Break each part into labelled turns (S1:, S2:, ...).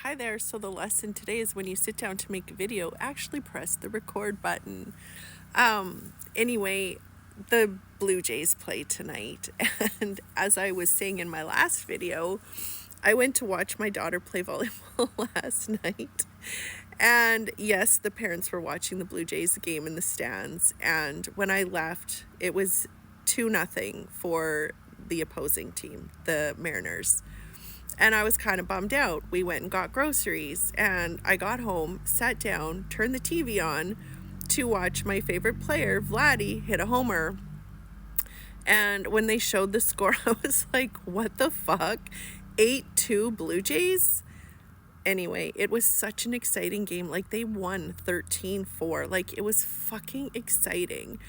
S1: Hi there. So the lesson today is when you sit down to make a video, actually press the record button. Anyway, the Blue Jays play tonight. And as I was saying in my last video, I went to watch my daughter play volleyball last night. And yes, the parents were watching the Blue Jays game in the stands. And when I left, it was 2-0 for the opposing team, the Mariners. And I was kind of bummed out. We went and got groceries, and I got home, sat down, turned the TV on to watch my favorite player, Vladdy, hit a homer. And when they showed the score, I was like, what the fuck? 8-2 Blue Jays? Anyway, it was such an exciting game. Like, they won 13-4. Like, it was fucking exciting.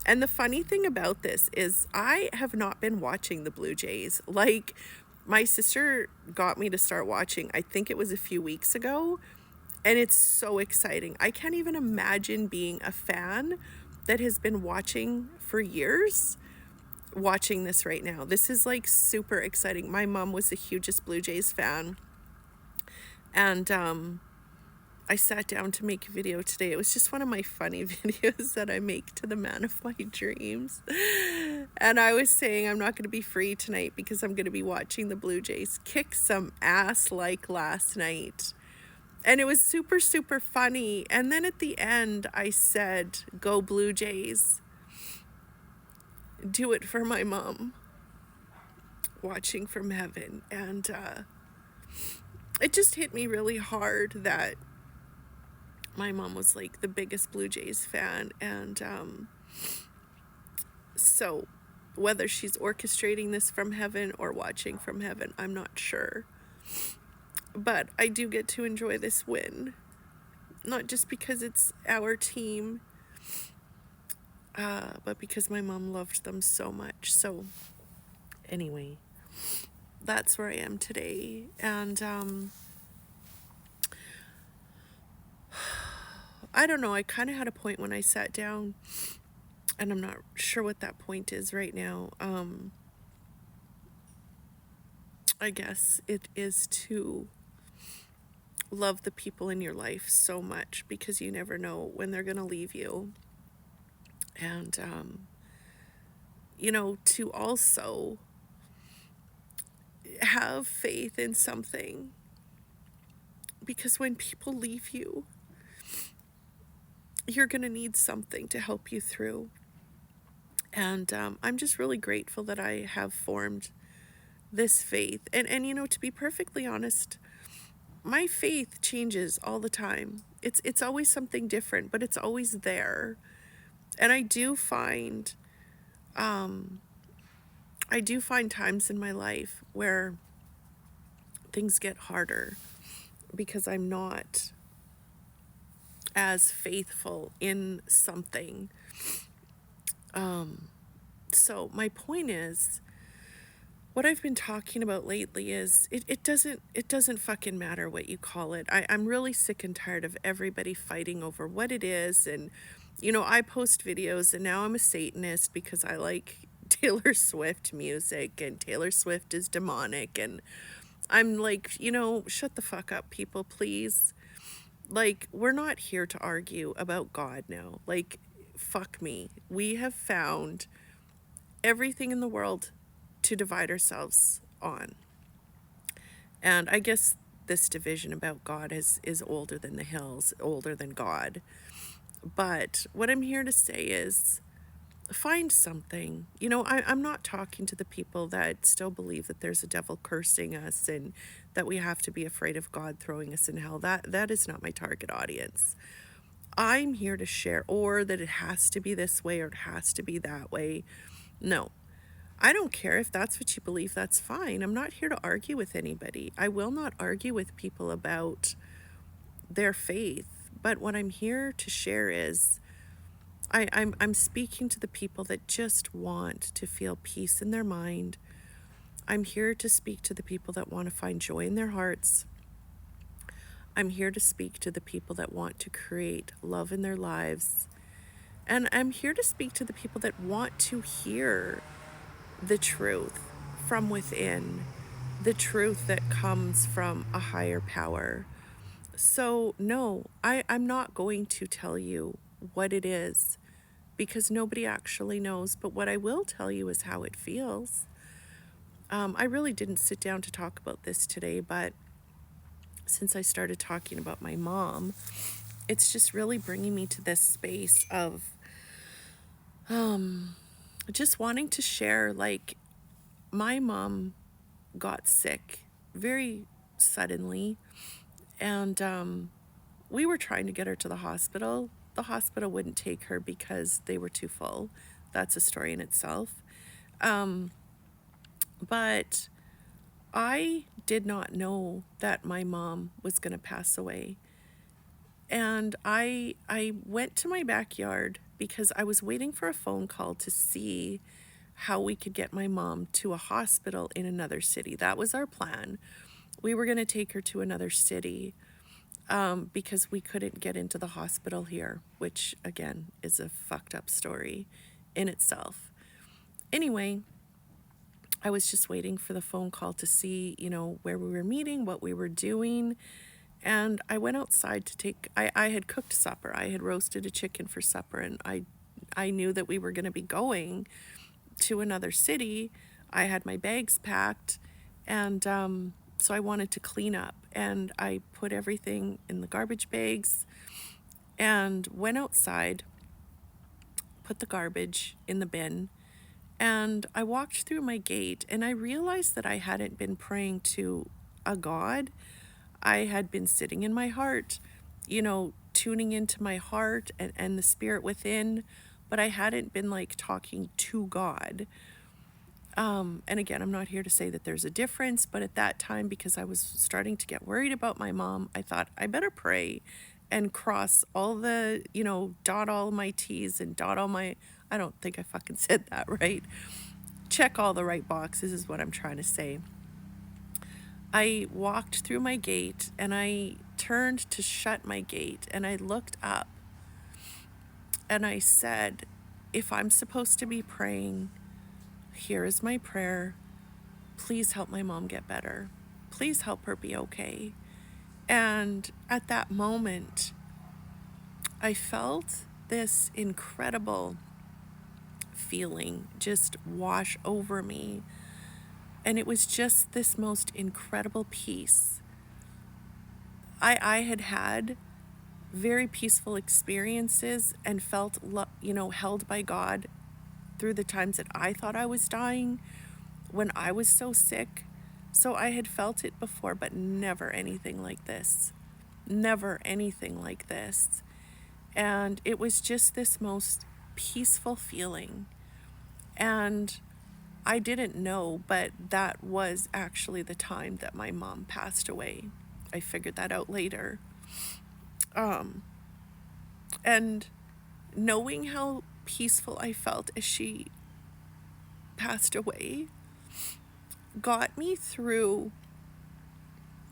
S1: And the funny thing about this is I have not been watching the Blue Jays. Like, my sister got me to start watching, I think it was a few weeks ago, and it's so exciting. I can't even imagine being a fan that has been watching for years, watching this right now. This is like super exciting. My mom was the hugest Blue Jays fan, and I sat down to make a video today. It was just one of my funny videos that I make to the man of my dreams. And I was saying I'm not going to be free tonight because I'm going to be watching the Blue Jays kick some ass like last night. And it was super, super funny. And then at the end, I said, "Go Blue Jays. Do it for my mom watching from heaven." And it just hit me really hard that my mom was like the biggest Blue Jays fan. And so whether she's orchestrating this from heaven or watching from heaven, I'm not sure. But I do get to enjoy this win. Not just because it's our team, but because my mom loved them so much. So anyway, that's where I am today. And I don't know, I kind of had a point when I sat down, and I'm not sure what that point is right now. I guess it is to love the people in your life so much, because you never know when they're going to leave you. And, to also have faith in something, because when people leave you, you're going to need something to help you through. And I'm just really grateful that I have formed this faith. And to be perfectly honest, my faith changes all the time. It's always something different, but it's always there. And I do find times in my life where things get harder because I'm not as faithful in something. So my point is, what I've been talking about lately is it doesn't fucking matter what you call it. I'm really sick and tired of everybody fighting over what it is. And, I post videos, and now I'm a Satanist because I like Taylor Swift music, and Taylor Swift is demonic. And I'm like, shut the fuck up, people, please. Like, we're not here to argue about God now. Like, fuck me. We have found everything in the world to divide ourselves on. And I guess this division about God is older than the hills, older than God. But what I'm here to say is, find something. I'm not talking to the people that still believe that there's a devil cursing us and that we have to be afraid of God throwing us in hell. That is not my target audience. I'm here to share, or that it has to be this way or it has to be that way. No, I don't care if that's what you believe, that's fine. I'm not here to argue with anybody. I will not argue with people about their faith. But what I'm here to share is, I'm speaking to the people that just want to feel peace in their mind. I'm here to speak to the people that want to find joy in their hearts. I'm here to speak to the people that want to create love in their lives. And I'm here to speak to the people that want to hear the truth from within, the truth that comes from a higher power. So, no, I'm not going to tell you what it is because nobody actually knows. But what I will tell you is how it feels. I really didn't sit down to talk about this today, but since I started talking about my mom, it's just really bringing me to this space of just wanting to share. Like, my mom got sick very suddenly, and we were trying to get her to the hospital. The hospital wouldn't take her because they were too full. That's a story in itself. But I did not know that my mom was going to pass away. And I went to my backyard because I was waiting for a phone call to see how we could get my mom to a hospital in another city. That was our plan. We were going to take her to another city because we couldn't get into the hospital here, which again is a fucked up story in itself. Anyway, I was just waiting for the phone call to see, where we were meeting, what we were doing. And I went outside to I had cooked supper. I had roasted a chicken for supper, and I knew that we were going to be going to another city. I had my bags packed, and so I wanted to clean up. And I put everything in the garbage bags and went outside, put the garbage in the bin, and I walked through my gate, and I realized that I hadn't been praying to a God. I had been sitting in my heart, tuning into my heart and the spirit within, but I hadn't been like talking to God. And again, I'm not here to say that there's a difference, but at that time, because I was starting to get worried about my mom, I thought I better pray and cross all the, dot all my T's and dot all my, I don't think I fucking said that right. Check all the right boxes is what I'm trying to say. I walked through my gate and I turned to shut my gate and I looked up and I said, if I'm supposed to be praying, here is my prayer. Please help my mom get better. Please help her be okay. And at that moment, I felt this incredible feeling just wash over me. And it was just this most incredible peace. I had very peaceful experiences and felt, held by God through the times that I thought I was dying, when I was so sick. So I had felt it before, but never anything like this. Never anything like this. And it was just this most peaceful feeling. And I didn't know, but that was actually the time that my mom passed away. I figured that out later. And knowing how peaceful I felt as she passed away got me through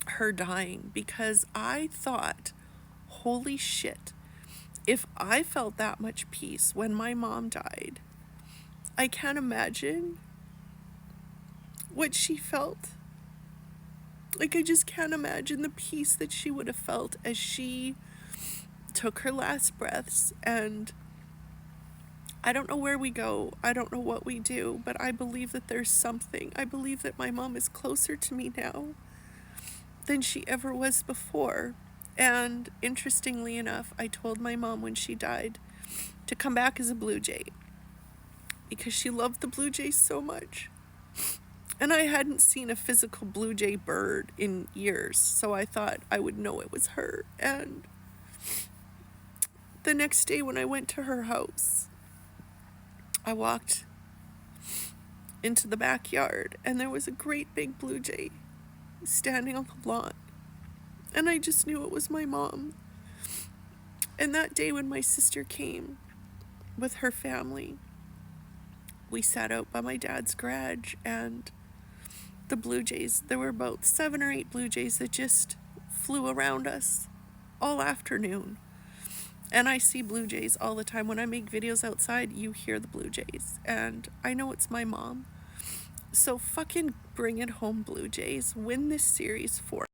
S1: her dying, because I thought, holy shit, if I felt that much peace when my mom died, I can't imagine what she felt. Like, I just can't imagine the peace that she would have felt as she took her last breaths. And I don't know where we go. I don't know what we do, but I believe that there's something. I believe that my mom is closer to me now than she ever was before. And interestingly enough, I told my mom when she died to come back as a blue jay, because she loved the blue jays so much. And I hadn't seen a physical blue jay bird in years, so I thought I would know it was her. And the next day when I went to her house, I walked into the backyard and there was a great big blue jay standing on the lawn. And I just knew it was my mom. And that day when my sister came with her family, we sat out by my dad's garage, and the blue jays, there were about 7 or 8 blue jays that just flew around us all afternoon. And I see blue jays all the time. When I make videos outside, you hear the blue jays. And I know it's my mom. So fucking bring it home, Blue Jays. Win this series for